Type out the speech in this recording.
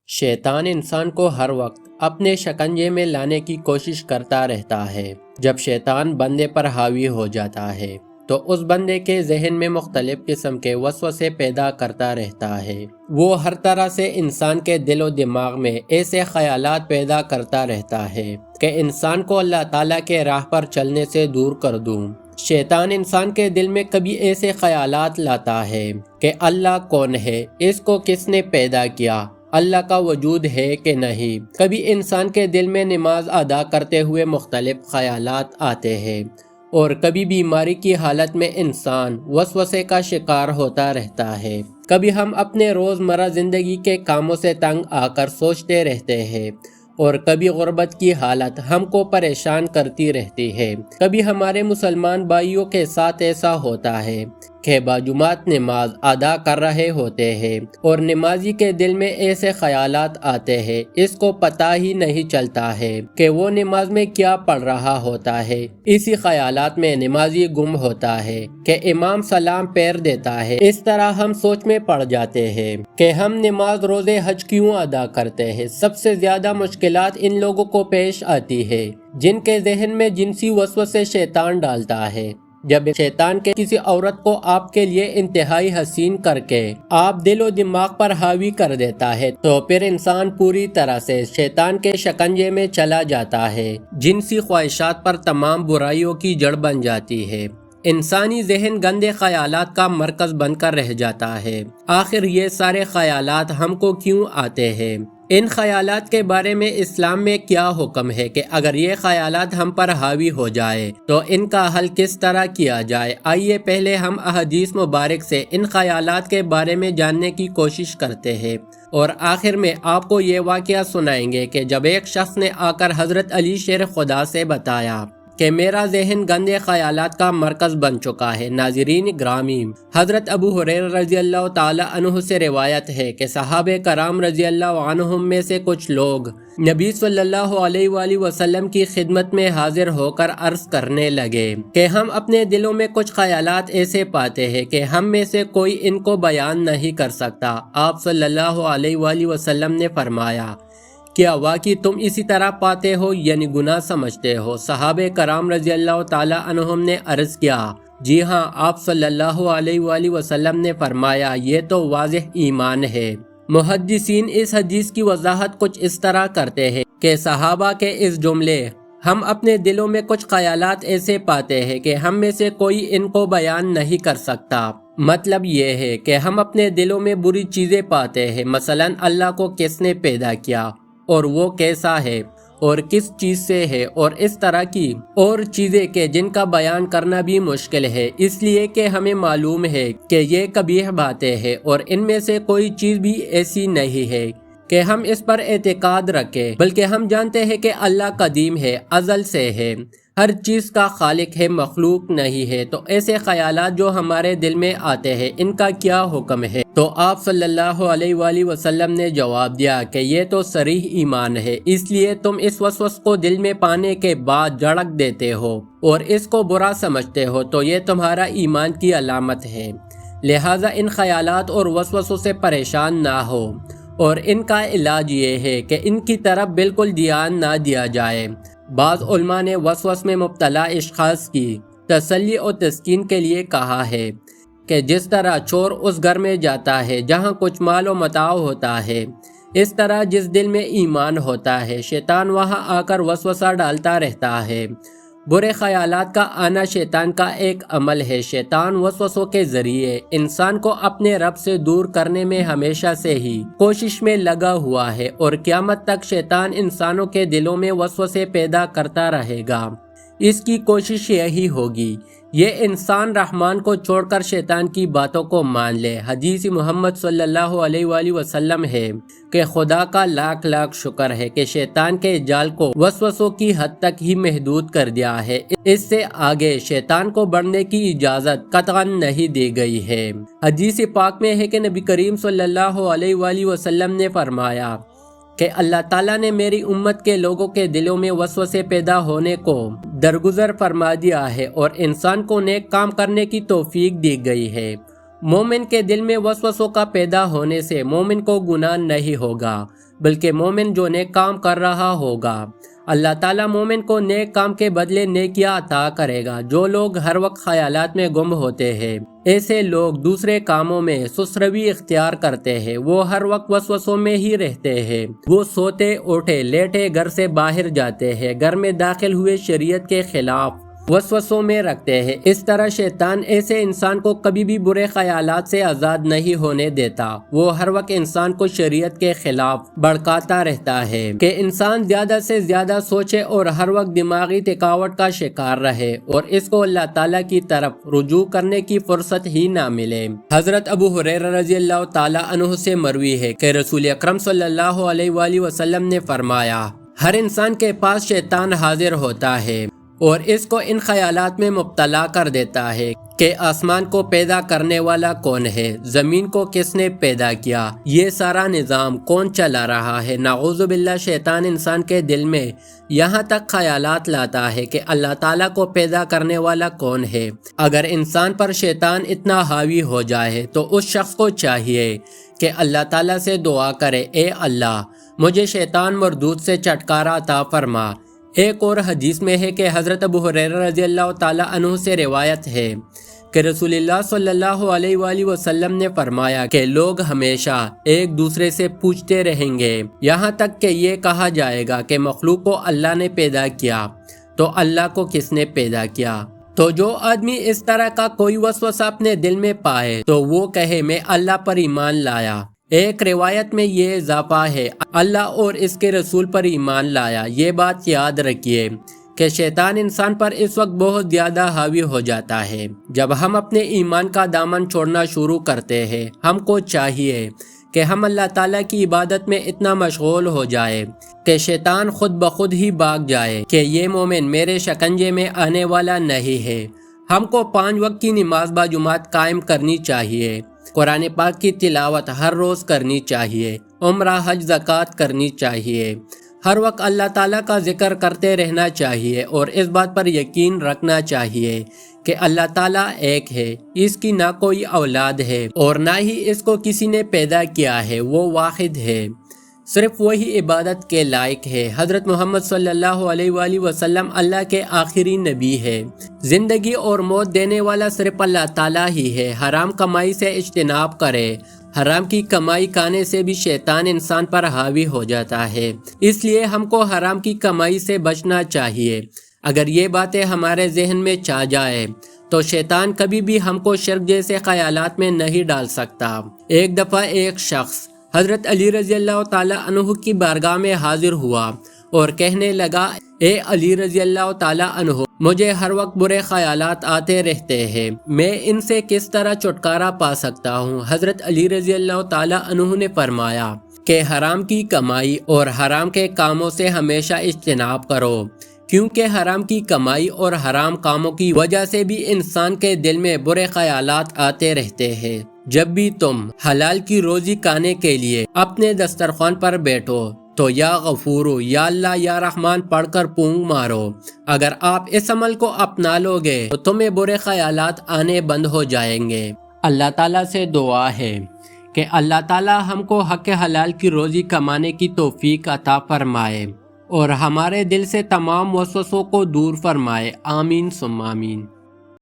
شیطان انسان کو ہر وقت اپنے شکنجے میں لانے کی کوشش کرتا رہتا ہے۔ جب شیطان بندے پر حاوی ہو جاتا ہے تو اس بندے کے ذہن میں مختلف قسم کے وسوسے پیدا کرتا رہتا ہے۔ وہ ہر طرح سے انسان کے دل و دماغ میں ایسے خیالات پیدا کرتا رہتا ہے کہ انسان کو اللہ تعالیٰ کے راہ پر چلنے سے دور کر دوں۔ شیطان انسان کے دل میں کبھی ایسے خیالات لاتا ہے کہ اللہ کون ہے، اس کو کس نے پیدا کیا، اللہ کا وجود ہے کہ نہیں۔ کبھی انسان کے دل میں نماز ادا کرتے ہوئے مختلف خیالات آتے ہیں، اور کبھی بیماری کی حالت میں انسان وسوسے کا شکار ہوتا رہتا ہے۔ کبھی ہم اپنے روزمرہ زندگی کے کاموں سے تنگ آ کر سوچتے رہتے ہیں، اور کبھی غربت کی حالت ہم کو پریشان کرتی رہتی ہے۔ کبھی ہمارے مسلمان بھائیوں کے ساتھ ایسا ہوتا ہے کہ باجماعت نماز ادا کر رہے ہوتے ہیں اور نمازی کے دل میں ایسے خیالات آتے ہیں، اس کو پتہ ہی نہیں چلتا ہے کہ وہ نماز میں کیا پڑھ رہا ہوتا ہے۔ اسی خیالات میں نمازی گم ہوتا ہے کہ امام سلام پھیر دیتا ہے۔ اس طرح ہم سوچ میں پڑ جاتے ہیں کہ ہم نماز روزے حج کیوں ادا کرتے ہیں۔ سب سے زیادہ مشکلات ان لوگوں کو پیش آتی ہے جن کے ذہن میں جنسی وسوسے شیطان ڈالتا ہے۔ جب شیطان کے کسی عورت کو آپ کے لیے انتہائی حسین کر کے آپ دل و دماغ پر حاوی کر دیتا ہے تو پھر انسان پوری طرح سے شیطان کے شکنجے میں چلا جاتا ہے۔ جنسی خواہشات پر تمام برائیوں کی جڑ بن جاتی ہے۔ انسانی ذہن گندے خیالات کا مرکز بن کر رہ جاتا ہے۔ آخر یہ سارے خیالات ہم کو کیوں آتے ہیں؟ ان خیالات کے بارے میں اسلام میں کیا حکم ہے کہ اگر یہ خیالات ہم پر حاوی ہو جائے تو ان کا حل کس طرح کیا جائے؟ آئیے پہلے ہم احادیث مبارک سے ان خیالات کے بارے میں جاننے کی کوشش کرتے ہیں، اور آخر میں آپ کو یہ واقعہ سنائیں گے کہ جب ایک شخص نے آ کر حضرت علی شیر خدا سے بتایا کہ میرا ذہن گندے خیالات کا مرکز بن چکا ہے۔ ناظرین گرامی، حضرت ابو ہریرہ رضی اللہ تعالی عنہ سے روایت ہے کہ صحابہ کرام رضی اللہ عنہم میں سے کچھ لوگ نبی صلی اللہ علیہ وآلہ وسلم کی خدمت میں حاضر ہو کر عرض کرنے لگے کہ ہم اپنے دلوں میں کچھ خیالات ایسے پاتے ہیں کہ ہم میں سے کوئی ان کو بیان نہیں کر سکتا۔ آپ صلی اللہ علیہ وآلہ وسلم نے فرمایا، کیا واقعی تم اسی طرح پاتے ہو یعنی گناہ سمجھتے ہو؟ صحابہ کرام رضی اللہ تعالی عنہم نے عرض کیا، جی ہاں۔ آپ صلی اللہ علیہ وآلہ وسلم نے فرمایا، یہ تو واضح ایمان ہے۔ محدثین اس حدیث کی وضاحت کچھ اس طرح کرتے ہیں کہ صحابہ کے اس جملے ہم اپنے دلوں میں کچھ خیالات ایسے پاتے ہیں کہ ہم میں سے کوئی ان کو بیان نہیں کر سکتا، مطلب یہ ہے کہ ہم اپنے دلوں میں بری چیزیں پاتے ہیں، مثلا اللہ کو کس نے پیدا کیا اور وہ کیسا ہے اور کس چیز سے ہے، اور اس طرح کی اور چیزیں کہ جن کا بیان کرنا بھی مشکل ہے، اس لیے کہ ہمیں معلوم ہے کہ یہ قبیح باتیں ہیں اور ان میں سے کوئی چیز بھی ایسی نہیں ہے کہ ہم اس پر اعتقاد رکھیں، بلکہ ہم جانتے ہیں کہ اللہ قدیم ہے، ازل سے ہے، ہر چیز کا خالق ہے، مخلوق نہیں ہے۔ تو ایسے خیالات جو ہمارے دل میں آتے ہیں، ان کا کیا حکم ہے؟ تو آپ صلی اللہ علیہ وآلہ وسلم نے جواب دیا کہ یہ تو صریح ایمان ہے، اس لیے تم اس وسوس کو دل میں پانے کے بعد جھڑک دیتے ہو اور اس کو برا سمجھتے ہو تو یہ تمہارا ایمان کی علامت ہے۔ لہٰذا ان خیالات اور وسوسوں سے پریشان نہ ہو، اور ان کا علاج یہ ہے کہ ان کی طرف بالکل دھیان نہ دیا جائے۔ بعض علماء نے وسوس میں مبتلا اشخاص کی تسلی اور تسکین کے لیے کہا ہے کہ جس طرح چور اس گھر میں جاتا ہے جہاں کچھ مال و متاع ہوتا ہے، اس طرح جس دل میں ایمان ہوتا ہے شیطان وہاں آ کر وسوسہ ڈالتا رہتا ہے۔ برے خیالات کا آنا شیطان کا ایک عمل ہے۔ شیطان وسوسوں کے ذریعے انسان کو اپنے رب سے دور کرنے میں ہمیشہ سے ہی کوشش میں لگا ہوا ہے، اور قیامت تک شیطان انسانوں کے دلوں میں وسوسے پیدا کرتا رہے گا۔ اس کی کوشش یہی ہوگی یہ انسان رحمان کو چھوڑ کر شیطان کی باتوں کو مان لے۔ حدیث محمد صلی اللہ علیہ وآلہ وسلم ہے کہ خدا کا لاکھ لاکھ شکر ہے کہ شیطان کے جال کو وسوسوں کی حد تک ہی محدود کر دیا ہے، اس سے آگے شیطان کو بڑھنے کی اجازت قطعاً نہیں دی گئی ہے۔ حدیث پاک میں ہے کہ نبی کریم صلی اللہ علیہ وآلہ وسلم نے فرمایا کہ اللہ تعالیٰ نے میری امت کے لوگوں کے دلوں میں وسوسے پیدا ہونے کو درگزر فرما دیا ہے اور انسان کو نیک کام کرنے کی توفیق دی گئی ہے۔ مومن کے دل میں وسوسوں کا پیدا ہونے سے مومن کو گناہ نہیں ہوگا، بلکہ مومن جو نیک کام کر رہا ہوگا اللہ تعالیٰ مومن کو نیک کام کے بدلے نیکیاں عطا کرے گا۔ جو لوگ ہر وقت خیالات میں گم ہوتے ہیں، ایسے لوگ دوسرے کاموں میں سسروی اختیار کرتے ہیں، وہ ہر وقت وسوسوں میں ہی رہتے ہیں، وہ سوتے اٹھے لیٹے گھر سے باہر جاتے ہیں، گھر میں داخل ہوئے شریعت کے خلاف وسوسوں میں رکھتے ہیں۔ اس طرح شیطان ایسے انسان کو کبھی بھی برے خیالات سے آزاد نہیں ہونے دیتا، وہ ہر وقت انسان کو شریعت کے خلاف بھڑکاتا رہتا ہے کہ انسان زیادہ سے زیادہ سوچے اور ہر وقت دماغی تھکاوٹ کا شکار رہے اور اس کو اللہ تعالیٰ کی طرف رجوع کرنے کی فرصت ہی نہ ملے۔ حضرت ابو ہریرہ رضی اللہ تعالیٰ عنہ سے مروی ہے کہ رسول اکرم صلی اللہ علیہ وآلہ وسلم نے فرمایا، ہر انسان کے پاس شیطان حاضر ہوتا ہے اور اس کو ان خیالات میں مبتلا کر دیتا ہے کہ آسمان کو پیدا کرنے والا کون ہے، زمین کو کس نے پیدا کیا، یہ سارا نظام کون چلا رہا ہے۔ نعوذ باللہ، شیطان انسان کے دل میں یہاں تک خیالات لاتا ہے کہ اللہ تعالیٰ کو پیدا کرنے والا کون ہے۔ اگر انسان پر شیطان اتنا حاوی ہو جائے تو اس شخص کو چاہیے کہ اللہ تعالیٰ سے دعا کرے، اے اللہ مجھے شیطان مردود سے چھٹکارا عطا فرما۔ ایک اور حدیث میں ہے کہ حضرت ابو ہریرہ رضی اللہ تعالیٰ عنہ سے روایت ہے کہ رسول اللہ صلی اللہ علیہ وآلہ وسلم نے فرمایا کہ لوگ ہمیشہ ایک دوسرے سے پوچھتے رہیں گے یہاں تک کہ یہ کہا جائے گا کہ مخلوق کو اللہ نے پیدا کیا تو اللہ کو کس نے پیدا کیا۔ تو جو آدمی اس طرح کا کوئی وسوسہ اپنے دل میں پائے تو وہ کہے میں اللہ پر ایمان لایا۔ ایک روایت میں یہ اضافہ ہے، اللہ اور اس کے رسول پر ایمان لایا۔ یہ بات یاد رکھیے کہ شیطان انسان پر اس وقت بہت زیادہ حاوی ہو جاتا ہے جب ہم اپنے ایمان کا دامن چھوڑنا شروع کرتے ہیں۔ ہم کو چاہیے کہ ہم اللہ تعالیٰ کی عبادت میں اتنا مشغول ہو جائے کہ شیطان خود بخود ہی بھاگ جائے کہ یہ مومن میرے شکنجے میں آنے والا نہیں ہے۔ ہم کو 5 وقت کی نماز باجماعت قائم کرنی چاہیے، قرآن پاک کی تلاوت ہر روز کرنی چاہیے، عمرہ حج زکوٰۃ کرنی چاہیے، ہر وقت اللہ تعالیٰ کا ذکر کرتے رہنا چاہیے اور اس بات پر یقین رکھنا چاہیے کہ اللہ تعالیٰ ایک ہے، اس کی نہ کوئی اولاد ہے اور نہ ہی اس کو کسی نے پیدا کیا ہے، وہ واحد ہے، صرف وہی عبادت کے لائق ہے۔ حضرت محمد صلی اللہ علیہ وآلہ وسلم اللہ کے آخری نبی ہے۔ زندگی اور موت دینے والا صرف اللہ تعالیٰ ہی ہے۔ حرام کمائی سے اجتناب کرے، حرام کی کمائی کھانے سے بھی شیطان انسان پر حاوی ہو جاتا ہے، اس لیے ہم کو حرام کی کمائی سے بچنا چاہیے۔ اگر یہ باتیں ہمارے ذہن میں چھا جائے تو شیطان کبھی بھی ہم کو شرک جیسے خیالات میں نہیں ڈال سکتا۔ ایک دفعہ ایک شخص حضرت علی رضی اللہ تعالیٰ عنہ کی بارگاہ میں حاضر ہوا اور کہنے لگا، اے علی رضی اللہ تعالیٰ عنہ، مجھے ہر وقت برے خیالات آتے رہتے ہیں، میں ان سے کس طرح چھٹکارا پا سکتا ہوں؟ حضرت علی رضی اللہ تعالیٰ عنہ نے فرمایا کہ حرام کی کمائی اور حرام کے کاموں سے ہمیشہ اجتناب کرو، کیونکہ حرام کی کمائی اور حرام کاموں کی وجہ سے بھی انسان کے دل میں برے خیالات آتے رہتے ہیں۔ جب بھی تم حلال کی روزی کھانے کے لیے اپنے دسترخوان پر بیٹھو تو یا غفورو، یا اللہ، یا رحمان پڑھ کر پونگ مارو۔ اگر آپ اس عمل کو اپنا لو گے تو تمہیں برے خیالات آنے بند ہو جائیں گے۔ اللہ تعالیٰ سے دعا ہے کہ اللہ تعالیٰ ہم کو حق حلال کی روزی کمانے کی توفیق عطا فرمائے اور ہمارے دل سے تمام وسوسوں کو دور فرمائے۔ آمین ثم آمین۔